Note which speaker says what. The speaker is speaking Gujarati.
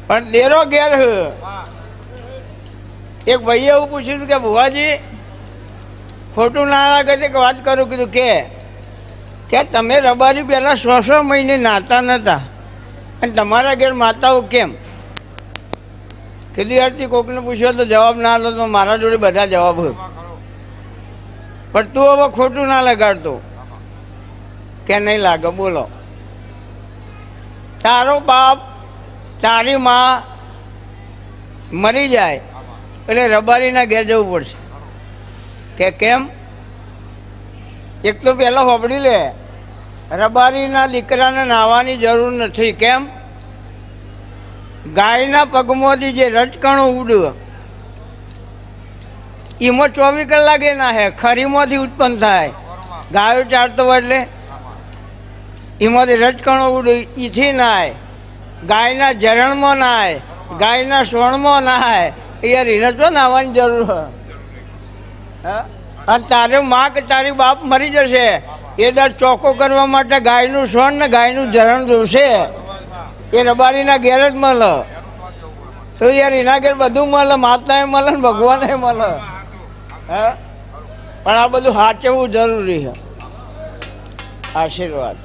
Speaker 1: પણ દેરો ઘેર એક ભાઈએ એવું પૂછ્યું કે ભુવાજી ખોટું ના લાગે છે કે વાત કરું? કીધું કે તમે રબારી પહેલાં 6 મહિને નાતા નહોતા અને તમારા ઘેર માતાઓ કેમ? કીધું યારથી કોકને પૂછ્યો તો જવાબ ના આલો તો મારા જોડે બધા જવાબ હોય, પણ તું હવે ખોટું ના લગાડતો કે નહીં લાગે? બોલો, તારો બાપ તારી માં મરી જાય એટલે રબારીના ઘેર જવું પડશે કે કેમ? એક તો પહેલાં હોબળી લે, રબારીના દીકરાને નાહવાની જરૂર નથી. કેમ? ગાયના પગમાંથી જે રચકણું ઉડે એમાં 24 કલાકે નાહે, ખરીમાંથી ઉત્પન્ન થાય. ગાયો ચારતો હોય એટલે એમાંથી રચકણો ઉડે, એથી નાય. ગાયના ઝરણમાં નાય, ગાયના સોણમાં નાય. યાર એને તો નાહવાની જરૂર હોય. અને તારે માં કે તારી બાપ મરી જશે એ દર ચોખ્ખો કરવા માટે ગાયનું સોણ ને ગાયનું ઝરણ જોશે. એ રબારીના ઘેર જ મળે. તો યાર એના ઘેર બધું મળે, માતાએ મળે ને ભગવાને મળે. પણ આ બધું સાચવવું જરૂરી છે. આશીર્વાદ.